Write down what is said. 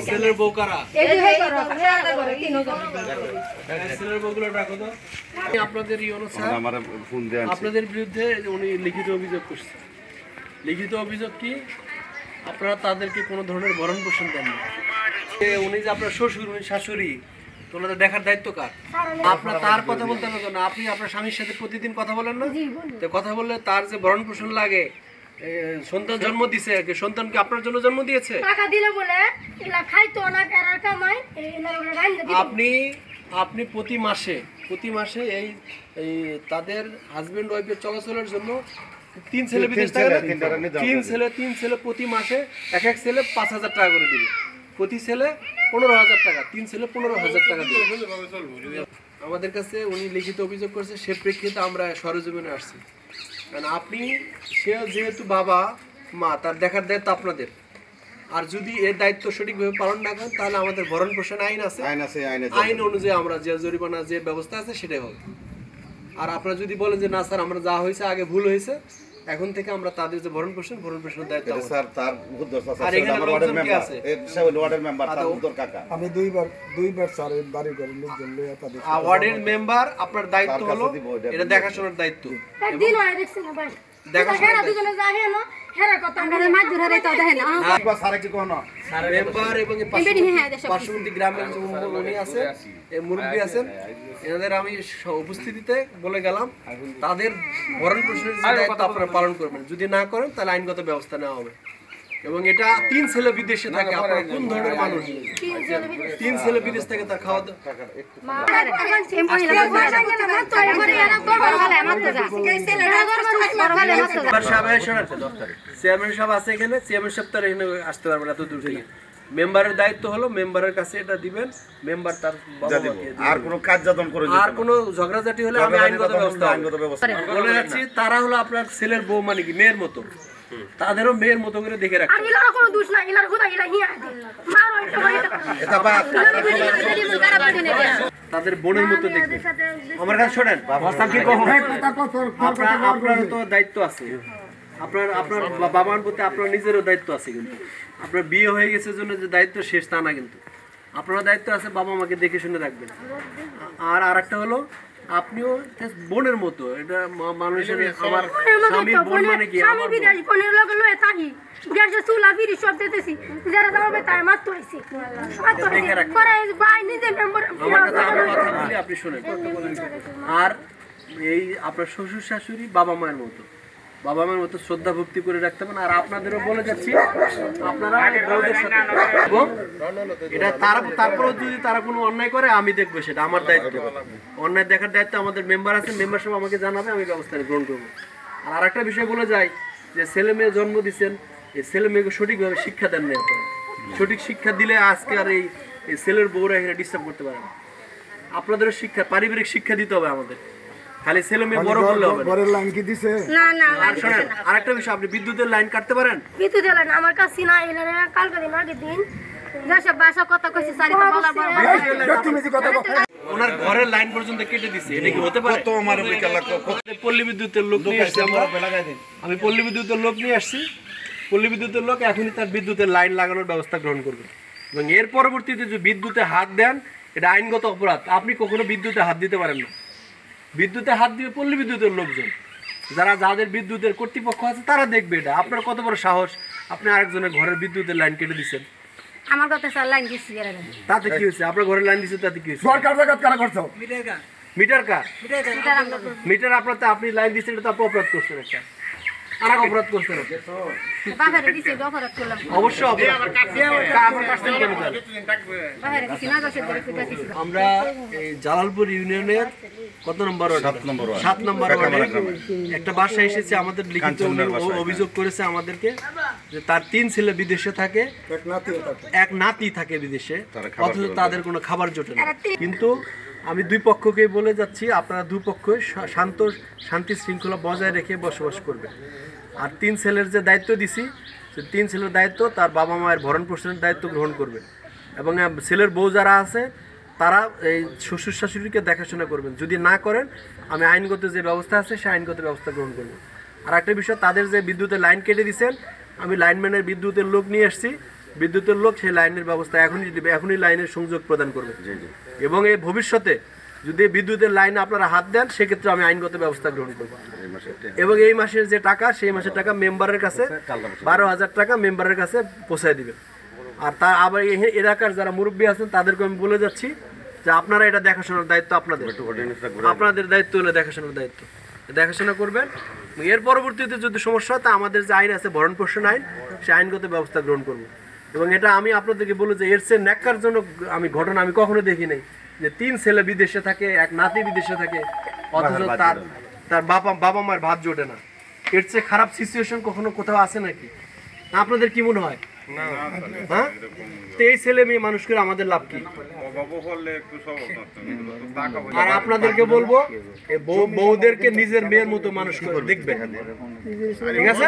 ছেলের বউ কারা? আপনাদের আপনাদের বিরুদ্ধে উনি লিখিত অভিযোগ করছে। লিখিত অভিযোগ কি? আপনারা তাদেরকে কোনো ধরনের ভরণ পোষণ দেন না। উনি যে আপনার শ্বশুর, উনি শাশুড়ি, ওনাদের দেখার দায়িত্ব কার? আপনার তার কথা বলতে হবে না। আপনি আপনার স্বামীর সাথে প্রতিদিন কথা বলেন না? তো কথা বললে তার যে ভরণ পোষণ লাগে, সন্তান জন্ম দিছে, সন্তানকে আপনার জন্য জন্ম দিয়েছে। টাকা দিলে বলে এলা খাইতো না, এরা কামাই এলা ওরা রাইন্দা দিত। আপনি প্রতি মাসে এই তাদের হাজবেন্ড ওয়াইফের চলাচলের জন্য তিন ছেলে বিদেশ থাকে না? তিন ছেলে প্রতি মাসে এক ছেলে 5,000 টাকা করে দিবে। প্রতি ছেলে 15,000 টাকা, 3 ছেলে 15,000 টাকা দিবে। আমাদের কাছে উনি লিখিত অভিযোগ করছে, সে প্রেক্ষিতে আমরা সরেজমিনে আসছি। কারণ সে যেহেতু বাবা মা, তার দেখার দায়িত্ব আপনাদের। আর যদি এর দায়িত্ব সঠিকভাবে পালন না করেন তাহলে আমাদের ভরণ পোষণ আইন আছে, আইন অনুযায়ী আমরা যে জরিমানা যে ব্যবস্থা আছে সেটাই হবে। আর আপনারা যদি বলেন যে না স্যার আমরা যা হয়েছে আগে ভুল হয়েছে, এখন থেকে আমরা তাদের যে ভরণ পোষণের দায়িত্ব স্যার তার আর এখানে লোকজন কি আছে? ওয়ার্ডের মেম্বার তার উত্তর কাকা। আমি দুইবার স্যার বাড়ি করে লোকজন লইয়া তাদের ওয়ার্ডের মেম্বার আপনার দায়িত্ব হলো এটা দেখাশোনার দায়িত্ব। একদিন হয় দেখছেন না ভাই, দেখাশোনা দুজনে যায় না হেরা কথা আমরা মাছ ধরে রাইতা দেখেন না স্যার কি কোন মেম্বার এবং পার্শ্ববর্তী গ্রামের যে উনি আছে, এই মুরব্বি আছেন, এনাদের আমি উপস্থিতিতে বলে গেলাম তাদের ভরণ পোষণের দায়িত্ব আপনারা পালন করবেন। যদি না করেন তাহলে আইনগত ব্যবস্থা নেওয়া হবে। এবং এটা 3 ছেলে বিদেশে থাকে। আপনারা কোন ধরনের মানুষ? 3 ছেলে বিদেশ থেকে তার খাওয়া চেয়ারম্যান সাহেব আছে এখানে, চেয়ারম্যান সাহেব তার এখানে আসতে পারবে না এত দূর থেকে। মেম্বারের দায়িত্ব হলো মেম্বারের কাছে এটা দিবেন, মেম্বার তার আর কোনো কাজ যাদন করে আর কোনো ঝগড়াঝাটি হলে আমি আইনগত ব্যবস্থা বলে যাচ্ছি। তারা হলো আপনার ছেলের বউ, মানে কি মেয়ের মতো, তাদেরও মেয়ের মতো করে দেখে রাখতে। তাদের বোনের মতো দেখবে। আমার কাছে শোনেন, আপনার তো দায়িত্ব আছে, আপনার বাবা মার প্রতি আপনার নিজেরও দায়িত্ব আছে। কিন্তু আপনার বিয়ে হয়ে গেছে জন্য যে দায়িত্ব শেষ তা না, কিন্তু আপনার দায়িত্ব আছে বাবা মাকে দেখে শুনে রাখবেন। আর আরেকটা হলো আপনিও বোনের মতো, এটা মানুষের, আমার স্বামীর বোন মানে কি, আমি বিদেশ বোনের লগে লয়ে থাকি, গ্যাসে চুলা ফিরি সব দিতেছি, যারা যাবে তাই মাত্র হইছে পরে ভাই নিজে মেম্বার। আমার কাছে আমি কথা বলি, আপনি শুনেন। আর এই আপনার শ্বশুর শাশুড়ি বাবা মায়ের মতো, বাবা মায়ের মতো শ্রদ্ধা ভক্তি করে রাখতে হবে। আর আপনাদেরও বলে যাচ্ছি, আপনারা এবং এটা তারপরেও যদি তারা কোনো অন্যায় করে আমি দেখবো, সেটা আমার দায়িত্ব। অন্যায় দেখার দায়িত্ব আমাদের মেম্বার আছে, মেম্বার সব আমাকে জানাবে, আমি ব্যবস্থা গ্রহণ করবো। আর আরেকটা বিষয় বলে যাই যে ছেলে মেয়ে জন্ম দিচ্ছেন, এই ছেলে মেয়েকে সঠিকভাবে শিক্ষা দেন না। সঠিক শিক্ষা দিলে আজকে আর এই ছেলের বউরা এখানে ডিস্টার্ব করতে পারে না। আপনাদেরও শিক্ষা, পারিবারিক শিক্ষা দিতে হবে আমাদের। খালি ছেলে মেয়ে বড় করলে হবে না। আর শুনেন আরেকটা বিষয়, আপনি বিদ্যুতের লাইন কাটতে পারেন? বিদ্যুতের লাইন আমার কাছে না, এলারে কালকে দিন আগের দিন দেশে বাসা কথা কইছে সারিটা বলার ওনার ঘরের লাইন পর্যন্ত কেটে দিছে। এটা কি হতে পারে? পল্লী বিদ্যুতের লোক নিয়ে আসছি আমি পল্লী বিদ্যুতের লোক নিয়ে আসছি। পল্লী বিদ্যুতের লোক এখনই তার বিদ্যুতের লাইন লাগানোর ব্যবস্থা গ্রহণ করবে। এবং এর পরবর্তীতে যদি বিদ্যুতে হাত দেন, এটা আইনগত অপরাধ। আপনি কখনো বিদ্যুতে হাত দিতে পারেন না। বিদ্যুতে হাত দিবে পল্লী বিদ্যুতের লোকজন, যাদের বিদ্যুতের কর্তৃপক্ষ আছে, তারা দেখবে এটা। আপনার কত বড় সাহস, আপনি আরেকজনের ঘরের বিদ্যুতের লাইন কেটে দিচ্ছেন। আমার কথা স্যার লাইন দিছি, তাতে কি হয়েছে? আপনার ঘরের লাইন দিচ্ছে, তাতে কি হয়েছে? মিটার আপনার, আপনি লাইন দিচ্ছেন, এটা তো আপনি অপরাধ করছেন, একটা আর অপরাধ করছেন। অবশ্যই আমরা এই জালালপুর ইউনিয়নের কত নম্বর? 7 নম্বর ওয়ার্ডে একটা বাসা এসেছে, আমাদের লিখিত অভিযোগ করেছে আমাদেরকে যে তার 3 ছেলে বিদেশে থাকে, এক নাতি থাকে বিদেশে, অথচ তাদের কোনো খাবার জোটে না। কিন্তু আমি দুই পক্ষকে বলে যাচ্ছি, আপনারা দুই পক্ষই শান্তি শৃঙ্খলা বজায় রেখে বসবাস করবেন। আর 3 ছেলের যে দায়িত্ব দিছি, সে 3 ছেলের দায়িত্ব তার বাবা মায়ের ভরণ পোষণের দায়িত্ব গ্রহণ করবেন। এবং ছেলের বউ যারা আছে তারা এই শ্বশুর শাশুড়িকে দেখাশোনা করবেন। যদি না করেন আমি আইনগত যে ব্যবস্থা আছে সে আইনগত ব্যবস্থা গ্রহণ করব। আর একটা বিষয়, তাদের যে বিদ্যুতের লাইন কেটে দিয়েছেন, আমি লাইনম্যানের বিদ্যুতের লোক নিয়ে আসছি, বিদ্যুতের লোক সেই লাইনের ব্যবস্থা এখনই দিবে, এখনই লাইনের সংযোগ প্রদান করবে। এবং এই ভবিষ্যতে যদি বিদ্যুতের লাইনে আপনারা হাত দেন সেক্ষেত্রে আমি আইনগত ব্যবস্থা গ্রহণ করব। এবং এই মাসের যে টাকা সেই মাসের টাকা মেম্বারের কাছে 12,000 টাকা মেম্বারের কাছে পৌঁছায় দিবেন। আর তা আবার এই এলাকার যারা মুরব্বী আছেন তাদেরকে আমি বলে যাচ্ছি যে আপনারা এটা দেখাশোনার দায়িত্ব আপনাদের দায়িত্ব হলো দেখাশোনার দায়িত্ব, দেখাশোনা করবেন। এর পরবর্তীতে যদি সমস্যা হয় তা আমাদের যে আইন আছে ভরণ পোষণ আইন, সেই আইনগত ব্যবস্থা গ্রহণ করব। এবং এটা আমি আপনাদেরকে বলি যে এর চেয়ে ন্যাক্কারজনক আমি ঘটনা আমি কখনো দেখি নাই যে 3 ছেলে বিদেশে থাকে, এক নাতি বিদেশে থাকে, অথচ তার বাবা মায়ের ভাত জোটে না। এর চেয়ে খারাপ সিচুয়েশন কখনো কোথাও আছে নাকি? না আপনাদের কি মনে হয়? হ্যাঁ, তো এই ছেলে মেয়ে মানুষ করে আমাদের লাভ কি? আর আপনাদেরকে বলবো বউদেরকে নিজের মেয়ের মতো মানুষ করে দেখবেন, ঠিক আছে?